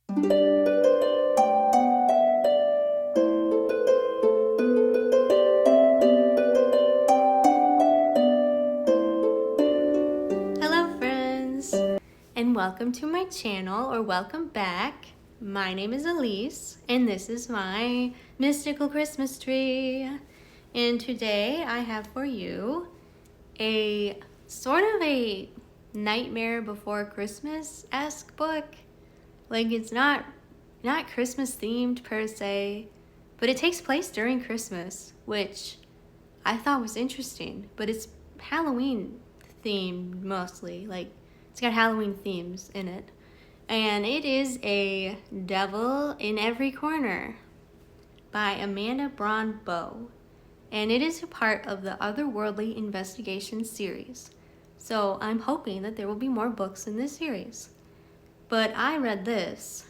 Hello friends, and welcome to my channel, or welcome back. My name is Elise, and this is my mystical Christmas tree. And today I have for you a sort of a Nightmare Before Christmas-esque book. Like, it's not Christmas themed per se, but it takes place during Christmas, which I thought was interesting. But it's Halloween themed mostly. Like, it's got Halloween themes in it. And it is A Devil in Every Corner by Amanda Braun Bowe. And it is a part of the Otherworldly Investigation series. So I'm hoping that there will be more books in this series. But I read this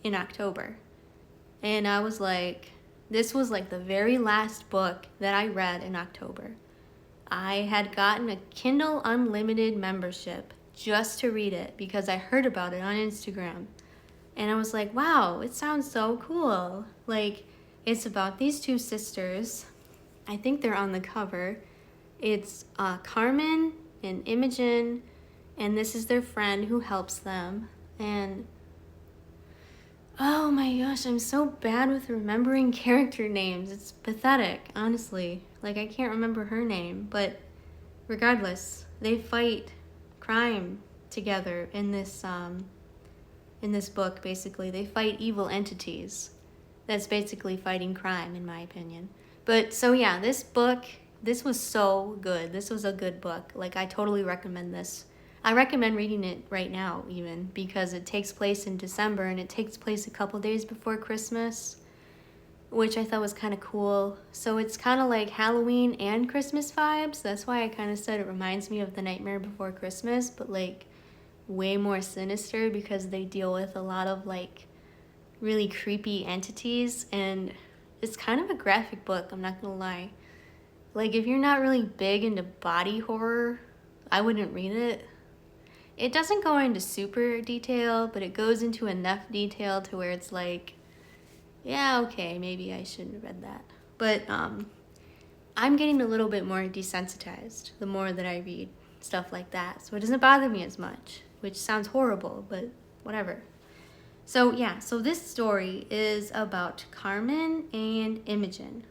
in October. And I was like, this was like the very last book that I read in October. I had gotten a Kindle Unlimited membership just to read it because I heard about it on Instagram. And I was like, wow, it sounds so cool. Like, it's about these two sisters. I think they're on the cover. It's Carmen and Imogen, and this is their friend who helps them. And oh my gosh, I'm so bad with remembering character names. It's pathetic, honestly. Like, I can't remember her name, but regardless, they fight crime together in this book. Basically, they fight evil entities. That's basically fighting crime, in my opinion. But so yeah, this was so good. This was a good book. Like, I totally recommend this. I recommend reading it right now, even, because it takes place in December and it takes place a couple days before Christmas, which I thought was kind of cool. So it's kind of like Halloween and Christmas vibes. That's why I kind of said it reminds me of The Nightmare Before Christmas, but like way more sinister, because they deal with a lot of like really creepy entities, and it's kind of a graphic book, I'm not gonna lie. Like, if you're not really big into body horror, I wouldn't read it. It doesn't go into super detail, but it goes into enough detail to where it's like, yeah, okay, maybe I shouldn't have read that. But I'm getting a little bit more desensitized the more that I read stuff like that, so it doesn't bother me as much, which sounds horrible, but whatever. So yeah, so this story is about Carmen and Imogen.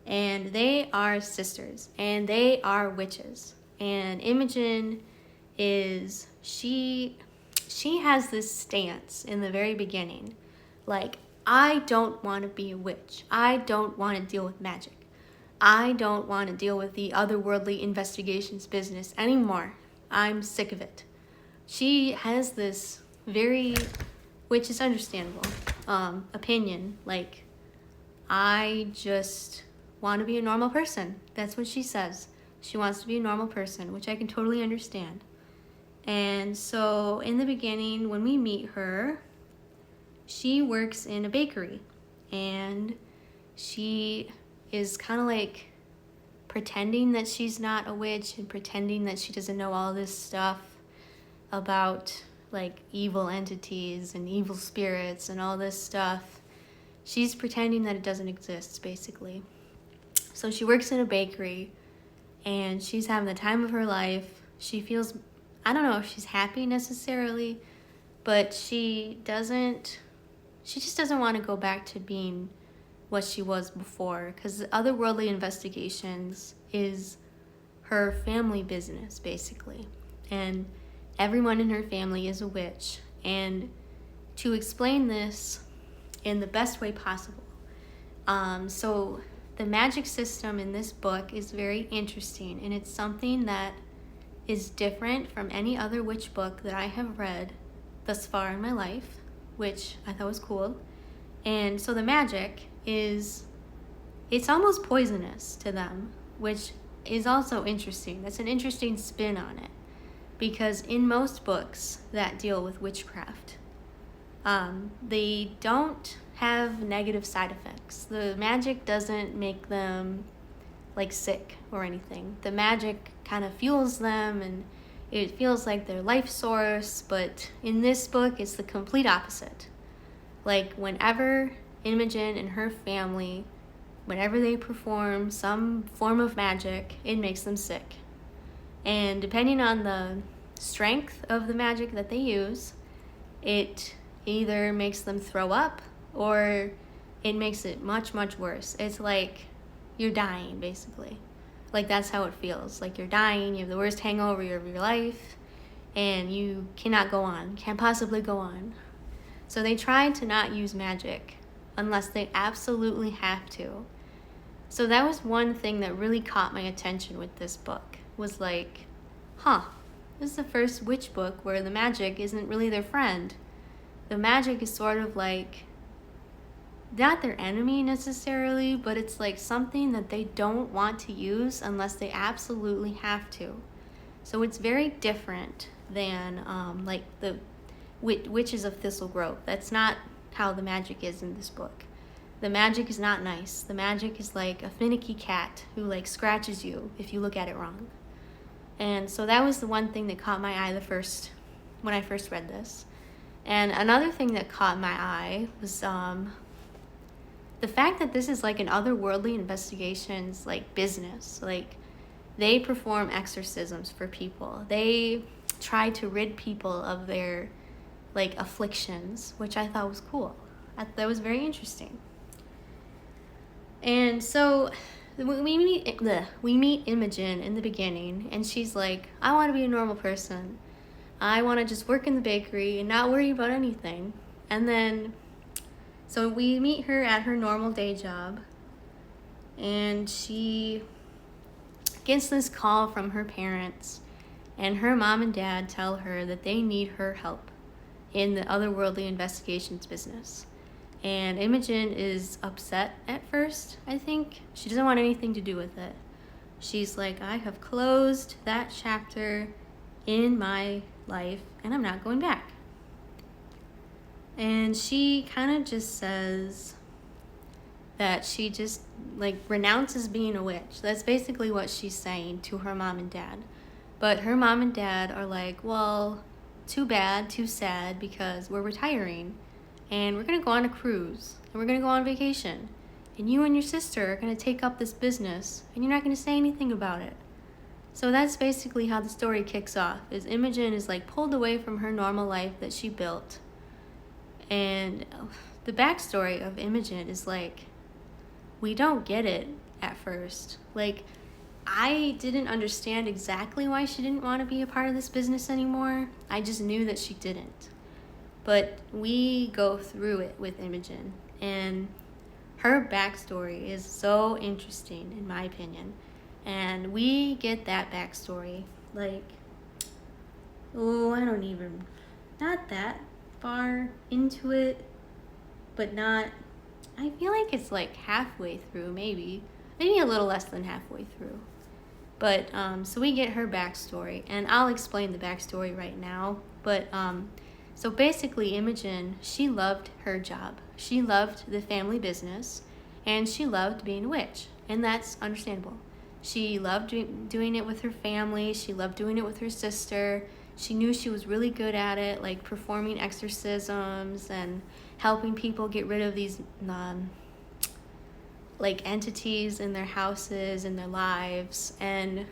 And they are sisters, and they are witches. And Imogen is, she has this stance in the very beginning. Like, I don't want to be a witch. I don't want to deal with magic. I don't want to deal with the otherworldly investigations business anymore. I'm sick of it. She has this very, which is understandable, opinion. Like, I just want to be a normal person. That's what she says. She wants to be a normal person, which I can totally understand. And so in the beginning, when we meet her, she works in a bakery, and she is kind of like pretending that she's not a witch and pretending that she doesn't know all this stuff about like evil entities and evil spirits and all this stuff. She's pretending that it doesn't exist, basically. So she works in a bakery, and she's having the time of her life. She feels, I don't know if she's happy necessarily, but she just doesn't want to go back to being what she was before, because Otherworldly Investigations is her family business, basically. And everyone in her family is a witch. And to explain this in the best way possible, so the magic system in this book is very interesting, and it's something that is different from any other witch book that I have read thus far in my life, which I thought was cool. And so the magic is, it's almost poisonous to them, which is also interesting. That's an interesting spin on it, because in most books that deal with witchcraft, they don't have negative side effects. The magic doesn't make them like sick or anything. The magic kind of fuels them, and It feels like their life source, but in this book, it's the complete opposite. Like, whenever Imogen and her family, whenever they perform some form of magic, it makes them sick. And depending on the strength of the magic that they use, it either makes them throw up or it makes it much, much worse. It's like you're dying, basically. Like, that's how it feels. Like, you're dying, you have the worst hangover of your life, and you cannot go on, can't possibly go on. So they try to not use magic unless they absolutely have to. So that was one thing that really caught my attention with this book, was like, this is the first witch book where the magic isn't really their friend. The magic is sort of like, not their enemy necessarily, but it's like something that they don't want to use unless they absolutely have to. So it's very different than like the Witches of Thistle Grove. That's not how the magic is in this book. The magic is not nice. The magic is like a finicky cat who like scratches you if you look at it wrong. And so that was the one thing that caught my eye when I first read this. And another thing that caught my eye was the fact that this is like an otherworldly investigations like business. Like, they perform exorcisms for people. They try to rid people of their like afflictions, which I thought was cool. That was very interesting. And so we meet Imogen in the beginning, and she's like, I want to be a normal person. I want to just work in the bakery and not worry about anything. And then, so we meet her at her normal day job, and she gets this call from her parents, and her mom and dad tell her that they need her help in the otherworldly investigations business. And Imogen is upset at first, I think. She doesn't want anything to do with it. She's like, I have closed that chapter in my life, and I'm not going back. And she kind of just says that she just like renounces being a witch. That's basically what she's saying to her mom and dad. But her mom and dad are like, well, too bad, too sad, because we're retiring and we're going to go on a cruise and we're going to go on vacation. And you and your sister are going to take up this business and you're not going to say anything about it. So that's basically how the story kicks off, is Imogen is like pulled away from her normal life that she built. And the backstory of Imogen is like, we don't get it at first. Like, I didn't understand exactly why she didn't want to be a part of this business anymore. I just knew that she didn't. But we go through it with Imogen, and her backstory is so interesting, in my opinion. And we get that backstory, like, not that far into it, but not, I feel like it's like halfway through, maybe a little less than halfway through. But, so we get her backstory, and I'll explain the backstory right now. But, so basically Imogen, she loved her job. She loved the family business, and she loved being a witch, and that's understandable. She loved doing it with her family. She loved doing it with her sister. She knew she was really good at it, like performing exorcisms and helping people get rid of these like entities in their houses, in their lives. And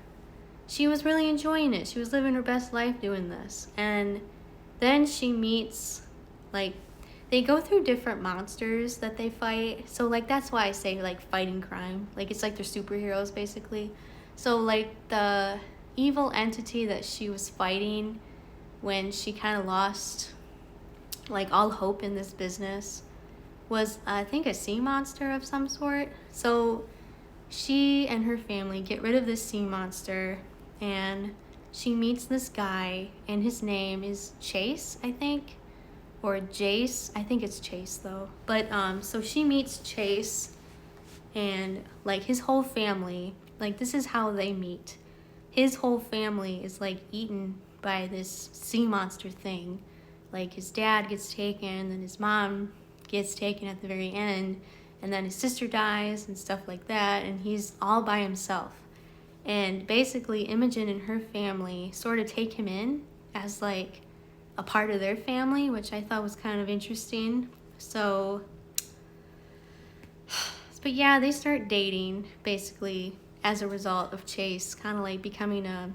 she was really enjoying it. She was living her best life doing this. And then she meets, like, they go through different monsters that they fight. So, like, that's why I say, like, fighting crime. Like, it's like they're superheroes, basically. So, like, the evil entity that she was fighting when she kind of lost, like, all hope in this business was, I think, a sea monster of some sort. So she and her family get rid of this sea monster, and she meets this guy, and his name is Chase, I think, or Jace. I think it's Chase, though. But so she meets Chase, and like his whole family, like, this is how they meet. His whole family is like eaten by this sea monster thing. Like, his dad gets taken, and his mom gets taken at the very end, and then his sister dies and stuff like that, and he's all by himself. And basically, Imogen and her family sort of take him in as like a part of their family, which I thought was kind of interesting. So, but yeah, they start dating basically as a result of Chase kind of like becoming a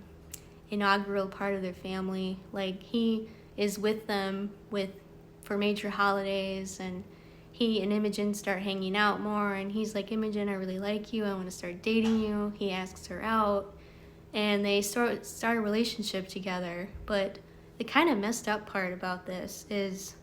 inaugural part of their family. Like he is with them for major holidays, and he and Imogen start hanging out more, and he's like, Imogen, I really like you, I want to start dating you. He asks her out, and they start a relationship together. But the kind of messed up part about this is,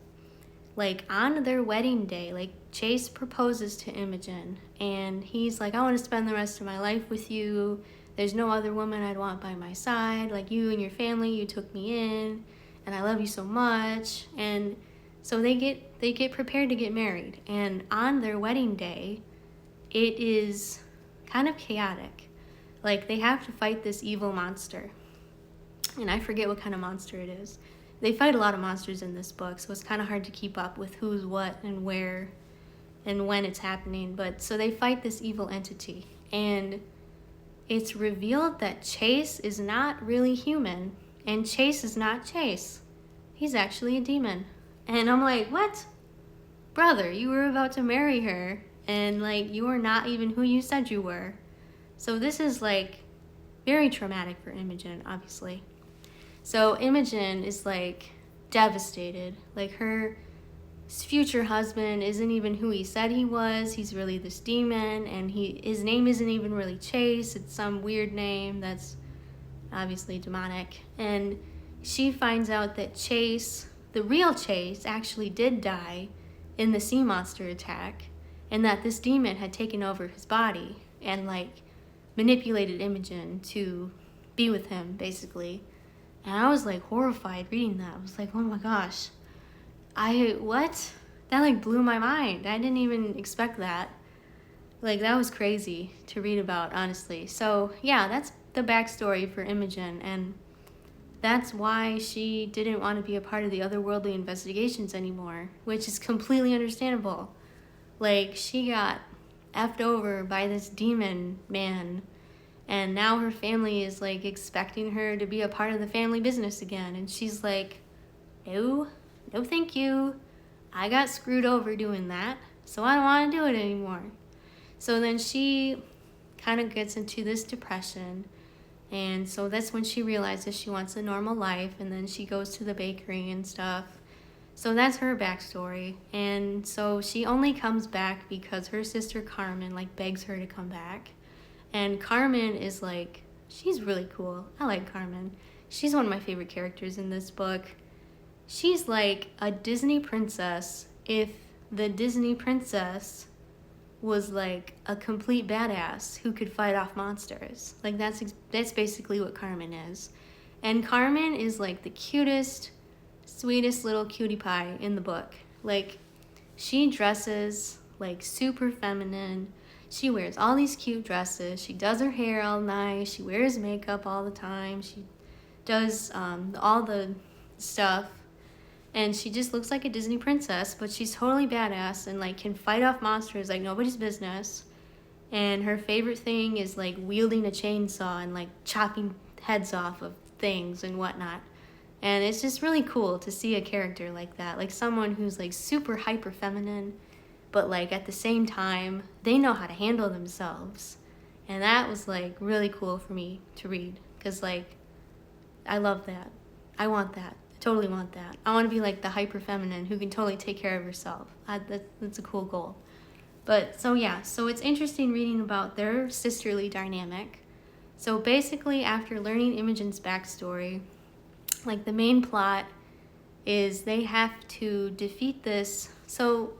like, on their wedding day, like, Chase proposes to Imogen, and he's like, I want to spend the rest of my life with you. There's no other woman I'd want by my side. Like, you and your family, you took me in, and I love you so much. And so they get prepared to get married. And on their wedding day, it is kind of chaotic. Like, they have to fight this evil monster. And I forget what kind of monster it is. They fight a lot of monsters in this book, so it's kind of hard to keep up with who's what and where and when it's happening. But so they fight this evil entity, and it's revealed that Chase is not really human, and Chase is not Chase. He's actually a demon. And I'm like, what? Brother, you were about to marry her, and like you are not even who you said you were. So this is like very traumatic for Imogen, obviously. So Imogen is like devastated. Like her future husband isn't even who he said he was. He's really this demon, and his name isn't even really Chase. It's some weird name that's obviously demonic. And she finds out that Chase, the real Chase, actually did die in the sea monster attack, and that this demon had taken over his body and like manipulated Imogen to be with him, basically. And I was like horrified reading that. I was like, oh my gosh. What? That like blew my mind. I didn't even expect that. Like that was crazy to read about, honestly. So yeah, that's the backstory for Imogen, and that's why she didn't want to be a part of the otherworldly investigations anymore, which is completely understandable. Like she got effed over by this demon man, and now her family is like expecting her to be a part of the family business again, and she's like, no thank you, I got screwed over doing that, so I don't want to do it anymore. So then she kind of gets into this depression, and so that's when she realizes she wants a normal life, and then she goes to the bakery and stuff. So that's her backstory. And so she only comes back because her sister Carmen like begs her to come back. And Carmen is like, she's really cool. I like Carmen. She's one of my favorite characters in this book. She's like a Disney princess if the Disney princess was like a complete badass who could fight off monsters. Like that's basically what Carmen is. And Carmen is like the cutest, sweetest little cutie pie in the book. Like she dresses like super feminine. She wears all these cute dresses. She does her hair all nice. She wears makeup all the time. She does all the stuff. And she just looks like a Disney princess, but she's totally badass and like can fight off monsters like nobody's business. And her favorite thing is like wielding a chainsaw and like chopping heads off of things and whatnot. And it's just really cool to see a character like that, like someone who's like super hyper feminine, but like at the same time, they know how to handle themselves. And that was like really cool for me to read, because like, I love that. I want that. I totally want that. I want to be like the hyper feminine who can totally take care of herself. That's a cool goal. But so yeah, so it's interesting reading about their sisterly dynamic. So basically, after learning Imogen's backstory, like the main plot is they have to defeat this. So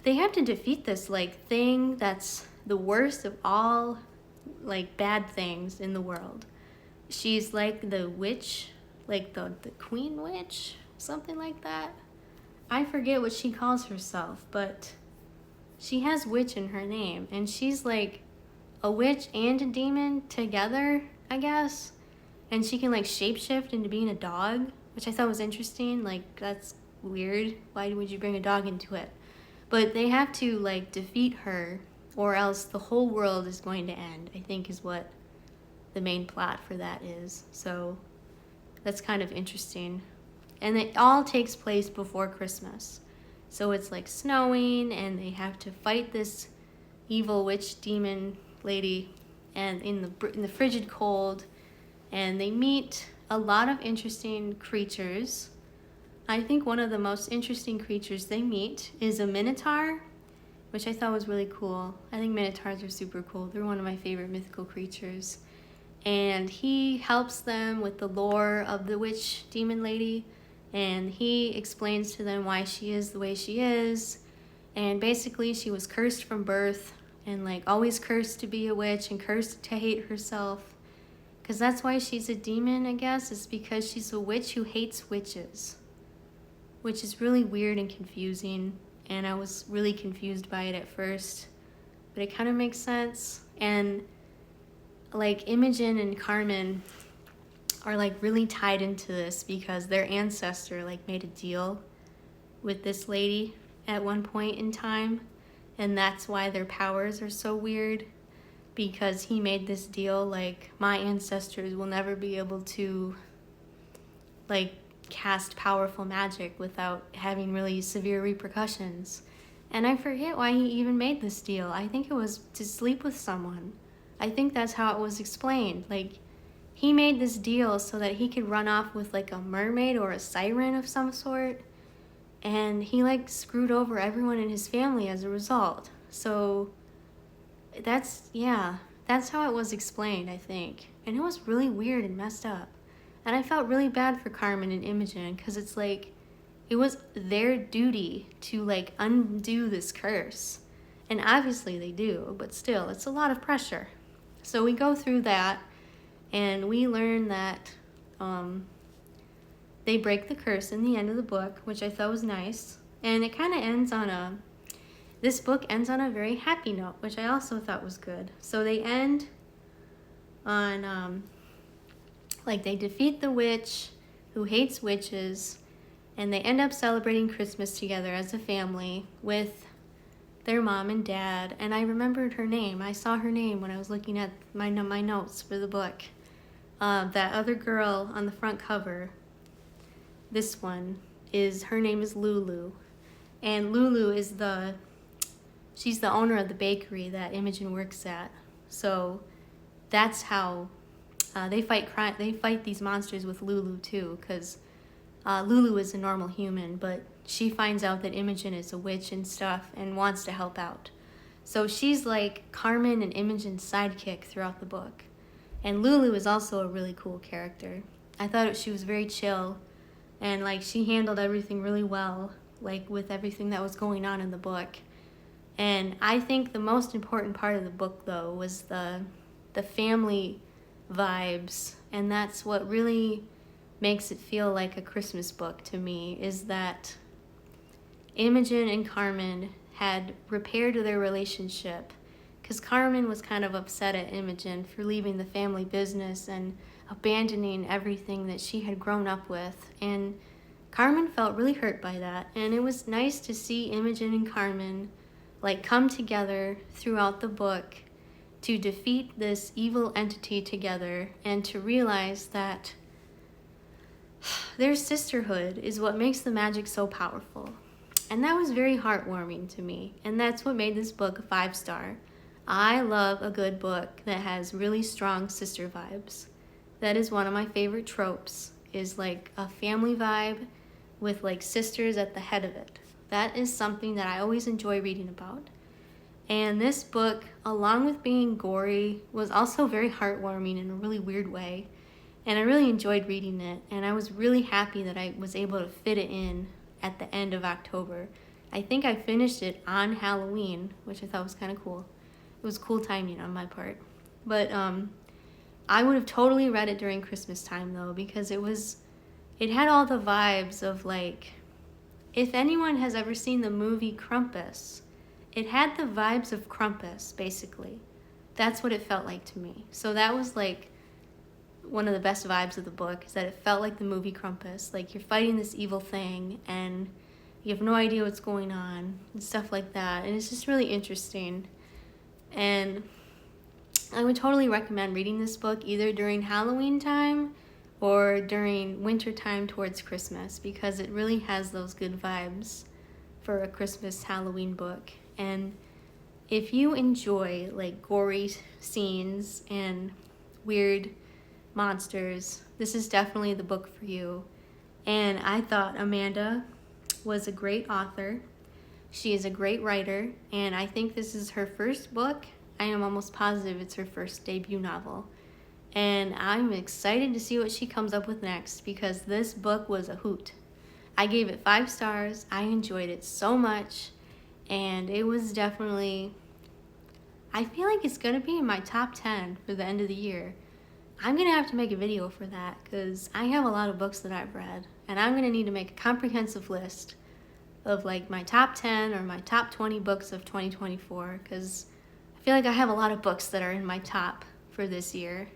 they have to defeat this like thing that's the worst of all like bad things in the world. She's like the witch, like the queen witch, something like that. I forget what she calls herself, but she has witch in her name, and she's like a witch and a demon together, I guess. And she can like shapeshift into being a dog, which I thought was interesting. Like that's weird. Why would you bring a dog into it? But they have to like defeat her or else the whole world is going to end, I think is what the main plot for that is. So that's kind of interesting. And it all takes place before Christmas. So it's like snowing, and they have to fight this evil witch demon lady, and in the frigid cold, and they meet a lot of interesting creatures. I think one of the most interesting creatures they meet is a minotaur, which I thought was really cool. I think minotaurs are super cool. They're one of my favorite mythical creatures. And he helps them with the lore of the witch demon lady, and he explains to them why she is the way she is. And basically she was cursed from birth, and like always cursed to be a witch and cursed to hate herself, because that's why she's a demon, I guess, is because she's a witch who hates witches, which is really weird and confusing, and I was really confused by it at first, but it kind of makes sense. And like Imogen and Carmen are like really tied into this because their ancestor like made a deal with this lady at one point in time, and that's why their powers are so weird, because he made this deal like, my ancestors will never be able to like cast powerful magic without having really severe repercussions. And I forget why he even made this deal. I think it was to sleep with someone. I think that's how it was explained. Like, he made this deal so that he could run off with like a mermaid or a siren of some sort, and he like screwed over everyone in his family as a result. So that's how it was explained, I think. And it was really weird and messed up. And I felt really bad for Carmen and Imogen, because it's like, it was their duty to like undo this curse. And obviously they do, but still, it's a lot of pressure. So we go through that, and we learn that they break the curse in the end of the book, which I thought was nice. And it kind of ends on this book ends on a very happy note, which I also thought was good. So they end on, like, they defeat the witch who hates witches, and they end up celebrating Christmas together as a family with their mom and dad. And I remembered her name. I saw her name when I was looking at my notes for the book. That other girl on the front cover, this one, her name is Lulu. And Lulu is she's the owner of the bakery that Imogen works at. So that's how they fight these monsters with Lulu too, because Lulu is a normal human, but she finds out that Imogen is a witch and stuff and wants to help out. So she's like Carmen and Imogen's sidekick throughout the book. And Lulu is also a really cool character. I thought she was very chill, and like she handled everything really well, like with everything that was going on in the book. And I think the most important part of the book, though, was the family vibes, and that's what really makes it feel like a Christmas book to me, is that Imogen and Carmen had repaired their relationship, because Carmen was kind of upset at Imogen for leaving the family business and abandoning everything that she had grown up with, and Carmen felt really hurt by that. And it was nice to see Imogen and Carmen like come together throughout the book to defeat this evil entity together, and to realize that their sisterhood is what makes the magic so powerful. And that was very heartwarming to me, and that's what made this book a 5-star. I love a good book that has really strong sister vibes. That is one of my favorite tropes, is like a family vibe with like sisters at the head of it. That is something that I always enjoy reading about. And this book, along with being gory, was also very heartwarming in a really weird way. And I really enjoyed reading it, and I was really happy that I was able to fit it in at the end of October. I think I finished it on Halloween, which I thought was kind of cool. It was cool timing on my part. But I would have totally read it during Christmas time, though, because it had all the vibes of like, if anyone has ever seen the movie Krampus, it had the vibes of Krampus, basically. That's what it felt like to me. So that was like one of the best vibes of the book, is that it felt like the movie Krampus. Like you're fighting this evil thing and you have no idea what's going on and stuff like that. And it's just really interesting. And I would totally recommend reading this book either during Halloween time or during winter time towards Christmas, because it really has those good vibes for a Christmas Halloween book. And if you enjoy like gory scenes and weird monsters, this is definitely the book for you. And I thought Amanda was a great author. She is a great writer, and I think this is her first book. I am almost positive it's her first debut novel. And I'm excited to see what she comes up with next, because this book was a hoot. I gave it 5 stars. I enjoyed it so much, and it was definitely, I feel like it's going to be in my top 10 for the end of the year. I'm going to have to make a video for that, because I have a lot of books that I've read, and I'm going to need to make a comprehensive list of like my top 10 or my top 20 books of 2024, because I feel like I have a lot of books that are in my top for this year,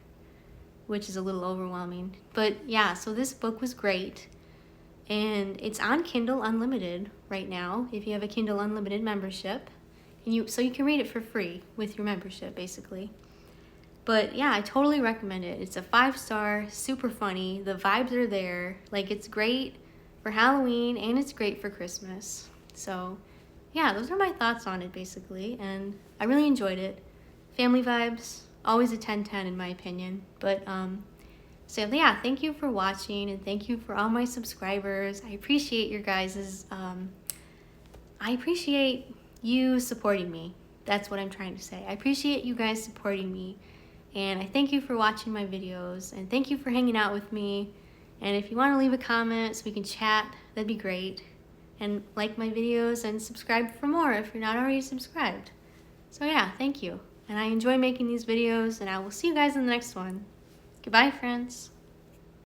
which is a little overwhelming. But yeah, so this book was great, and it's on Kindle Unlimited right now if you have a Kindle Unlimited membership, and so you can read it for free with your membership basically. But yeah, I totally recommend it. It's a 5-star, super funny. The vibes are there. Like, it's great for Halloween and it's great for Christmas. So yeah, those are my thoughts on it basically, and I really enjoyed it. Family vibes, always a 10/10 in my opinion. But so yeah, thank you for watching, and thank you for all my subscribers. I appreciate your guys's I appreciate you supporting me. That's what I'm trying to say. I appreciate you guys supporting me, and I thank you for watching my videos, and thank you for hanging out with me. And if you want to leave a comment so we can chat, that'd be great. And like my videos and subscribe for more if you're not already subscribed. So yeah, thank you. And I enjoy making these videos, and I will see you guys in the next one. Goodbye, friends.